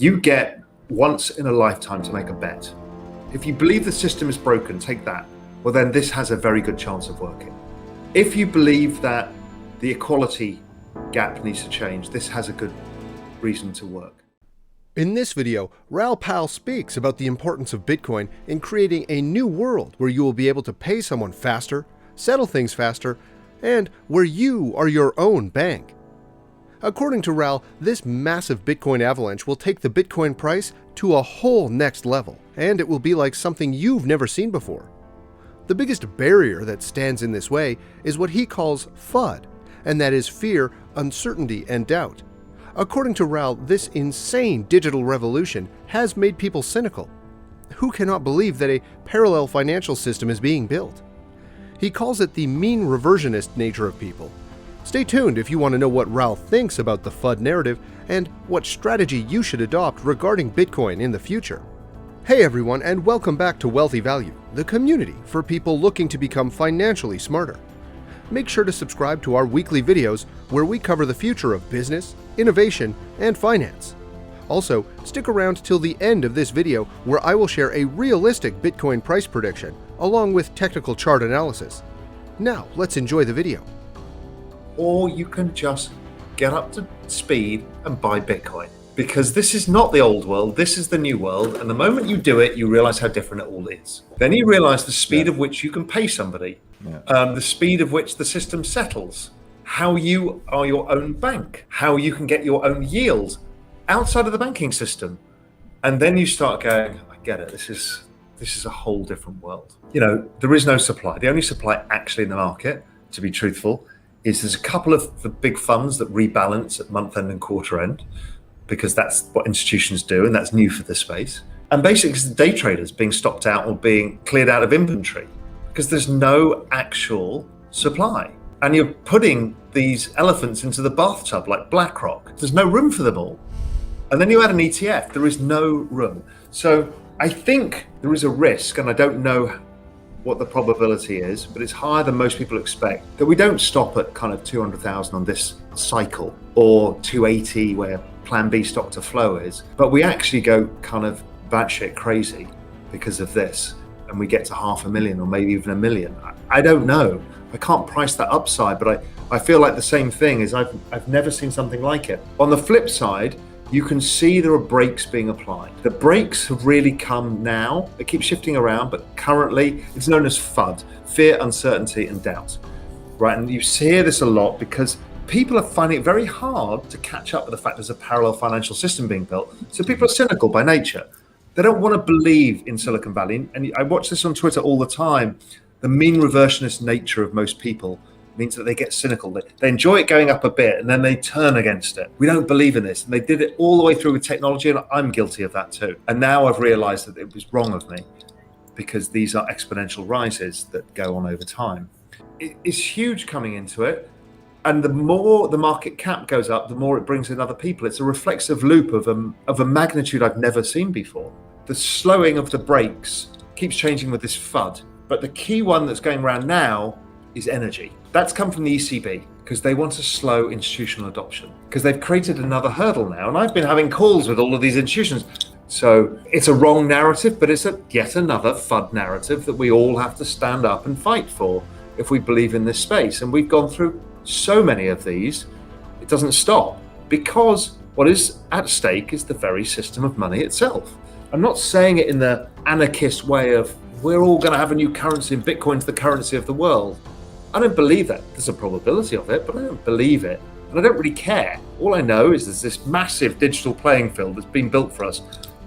You get once in a lifetime to make a bet. If you believe the system is broken, take that. Well, then this has a very good chance of working. If you believe that the equality gap needs to change, this has a good reason to work. In this video, Raoul Pal speaks about the importance of Bitcoin in creating a new world where you will be able to pay someone faster, settle things faster, and where you are your own bank. According to Raoul, this massive Bitcoin avalanche will take the Bitcoin price to a whole next level, and it will be like something you've never seen before. The biggest barrier that stands in this way is what he calls FUD, and that is fear, uncertainty, and doubt. According to Raoul, this insane digital revolution has made people cynical. Who cannot believe that a parallel financial system is being built? He calls it the mean reversionist nature of people. Stay tuned if you want to know what Raoul thinks about the FUD narrative and what strategy you should adopt regarding Bitcoin in the future. Hey everyone, and welcome back to Wealthy Value, the community for people looking to become financially smarter. Make sure to subscribe to our weekly videos where we cover the future of business, innovation, and finance. Also, stick around till the end of this video where I will share a realistic Bitcoin price prediction along with technical chart analysis. Now, let's enjoy the video. Or you can just get up to speed and buy Bitcoin. Because this is not the old world, this is the new world. And the moment you do it, you realize how different it all is. Then you realize the speed of which you can pay somebody, the speed of which the system settles, how you are your own bank, how you can get your own yield outside of the banking system. And then you start going, I get it, this is a whole different world. You know, there is no supply. The only supply actually in the market, to be truthful, is there's a couple of the big funds that rebalance at month end and quarter end, because that's what institutions do, and that's new for this space. And basically it's the day traders being stopped out or being cleared out of inventory because there's no actual supply. And you're putting these elephants into the bathtub like BlackRock. There's no room for them all. And then you add an ETF, there is no room. So I think there is a risk, and I don't know what the probability is, but it's higher than most people expect, that we don't stop at kind of 200,000 on this cycle or 280 where plan B stock to flow is, but we actually go kind of batshit crazy because of this, and we get to 500,000 or maybe even 1 million. I don't know. I can't price that upside, but I feel like the same thing is I've never seen something like it. On the flip side, you can see there are brakes being applied. The brakes have really come now. They keep shifting around, but currently it's known as FUD, fear, uncertainty, and doubt, right? And you hear this a lot because people are finding it very hard to catch up with the fact there's a parallel financial system being built. So people are cynical by nature. They don't want to believe in Silicon Valley. And I watch this on Twitter all the time. The mean reversionist nature of most people means that they get cynical. They enjoy it going up a bit and then they turn against it. We don't believe in this. And they did it all the way through with technology, and I'm guilty of that too. And now I've realized that it was wrong of me because these are exponential rises that go on over time. It's huge coming into it. And the more the market cap goes up, the more it brings in other people. It's a reflexive loop of a magnitude I've never seen before. The slowing of the brakes keeps changing with this FUD. But the key one that's going around now is energy. That's come from the ECB because they want to slow institutional adoption because they've created another hurdle now. And I've been having calls with all of these institutions. So it's a wrong narrative, but it's yet another FUD narrative that we all have to stand up and fight for if we believe in this space. And we've gone through so many of these, it doesn't stop because what is at stake is the very system of money itself. I'm not saying it in the anarchist way of we're all going to have a new currency and Bitcoin's the currency of the world. I don't believe that. There's a probability of it, but I don't believe it. And I don't really care. All I know is there's this massive digital playing field that's been built for us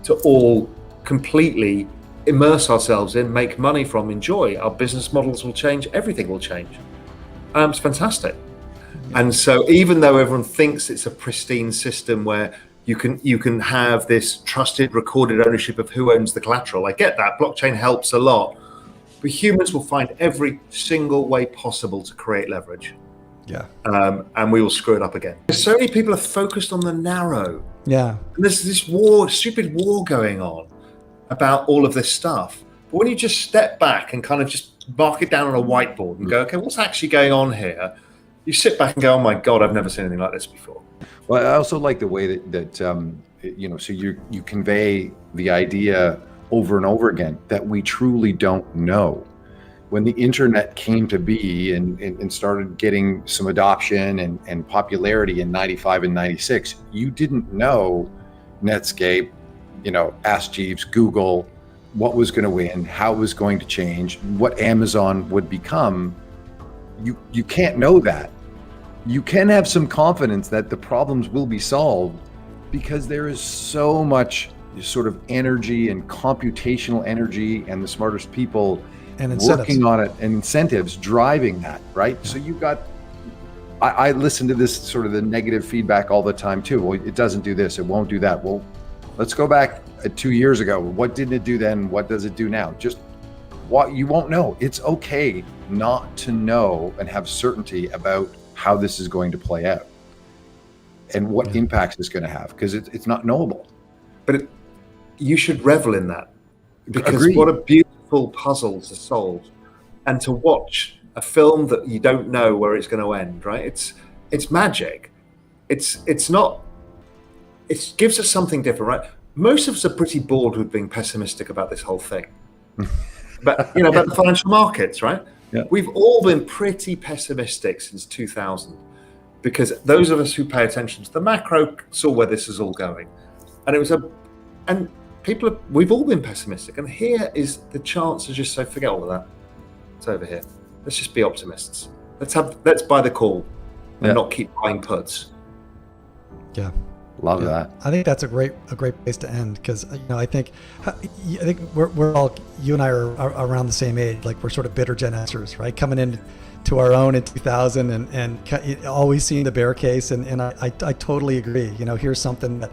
to all completely immerse ourselves in, make money from, enjoy. Our business models will change. Everything will change. It's fantastic. And so even though everyone thinks it's a pristine system where you can have this trusted recorded ownership of who owns the collateral, I get that. Blockchain helps a lot. But humans will find every single way possible to create leverage. Yeah. And we will screw it up again. So many people are focused on the narrow. Yeah. And there's this stupid war going on about all of this stuff. But when you just step back and kind of just mark it down on a whiteboard and go, okay, what's actually going on here? You sit back and go, oh my God, I've never seen anything like this before. Well, I also like the way that So you convey the idea over and over again that we truly don't know. When the internet came to be and started getting some adoption and popularity in 95 and 96, you didn't know Netscape, Ask Jeeves, Google, what was going to win, how it was going to change, what Amazon would become. You can't know that. You can have some confidence that the problems will be solved because there is so much sort of energy and computational energy and the smartest people and working on it and incentives driving that, right? So you've got, I listen to this sort of the negative feedback all the time too. Well, it doesn't do this, it won't do that. Well, let's go back 2 years ago. What didn't it do then? What does it do now? Just what you won't know. It's okay not to know and have certainty about how this is going to play out and what impacts it's going to have, because it's not knowable. But you should revel in that, because Agreed. what a beautiful puzzle to solve, and to watch a film that you don't know where it's going to end, right? It's magic. It's not, it gives us something different, right? Most of us are pretty bored with being pessimistic about this whole thing. But about the financial markets, right? Yeah. We've all been pretty pessimistic since 2000, because those of us who pay attention to the macro saw where this is all going, and we've all been pessimistic. And here is the chance to just say, forget all of that. It's over here. Let's just be optimists. Let's buy the call and not keep buying puts. Yeah. Love that. I think that's a great place to end, because I think we're all, you and I are around the same age. Like, we're sort of bitter Gen Xers, right? Coming in to our own in 2000 and always seeing the bear case, and I totally agree. Here's something that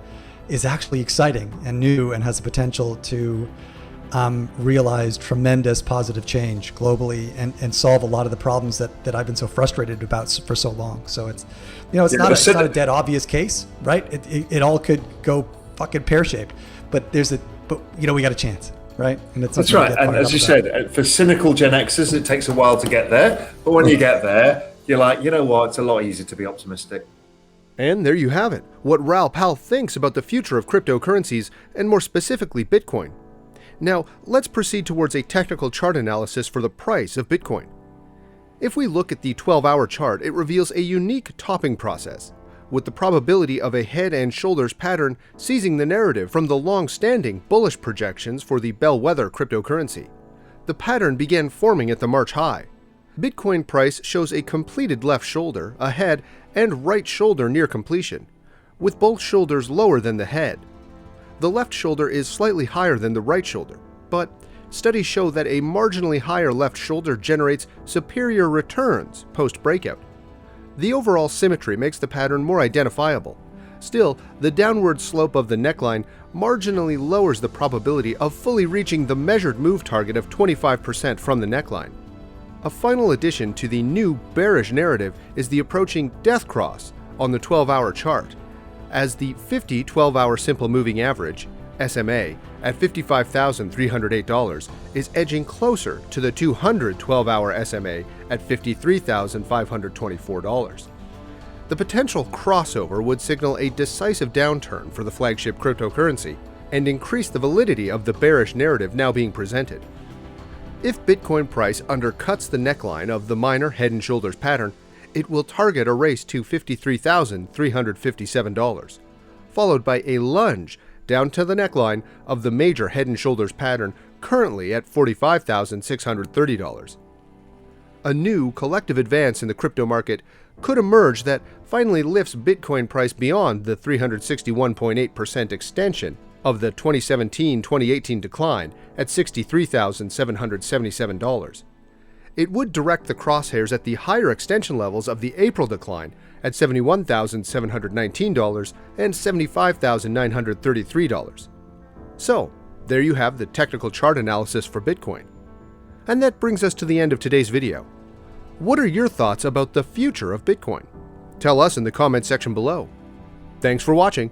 is actually exciting and new and has the potential to realize tremendous positive change globally and solve a lot of the problems that I've been so frustrated about for so long. So it's not a dead obvious case, right? It all could go fucking pear-shaped, but we got a chance, right? And that's right. And as you said, for cynical Gen Xers, it takes a while to get there, but when you get there, you're like, you know what? It's a lot easier to be optimistic. And there you have it, what Raoul Pal thinks about the future of cryptocurrencies, and more specifically Bitcoin. Now, let's proceed towards a technical chart analysis for the price of Bitcoin. If we look at the 12-hour chart, it reveals a unique topping process, with the probability of a head and shoulders pattern seizing the narrative from the long-standing bullish projections for the bellwether cryptocurrency. The pattern began forming at the March high. Bitcoin price shows a completed left shoulder, a head, and right shoulder near completion, with both shoulders lower than the head. The left shoulder is slightly higher than the right shoulder, but studies show that a marginally higher left shoulder generates superior returns post-breakout. The overall symmetry makes the pattern more identifiable. Still, the downward slope of the neckline marginally lowers the probability of fully reaching the measured move target of 25% from the neckline. A final addition to the new bearish narrative is the approaching death cross on the 12-hour chart, as the 50 12-hour simple moving average, SMA, at $55,308 is edging closer to the 200 12-hour SMA at $53,524. The potential crossover would signal a decisive downturn for the flagship cryptocurrency and increase the validity of the bearish narrative now being presented. If Bitcoin price undercuts the neckline of the minor head and shoulders pattern, it will target a race to $53,357, followed by a lunge down to the neckline of the major head and shoulders pattern currently at $45,630. A new collective advance in the crypto market could emerge that finally lifts Bitcoin price beyond the 361.8% extension of the 2017-2018 decline at $63,777. It would direct the crosshairs at the higher extension levels of the April decline at $71,719 and $75,933. So, there you have the technical chart analysis for Bitcoin. And that brings us to the end of today's video. What are your thoughts about the future of Bitcoin? Tell us in the comments section below. Thanks for watching.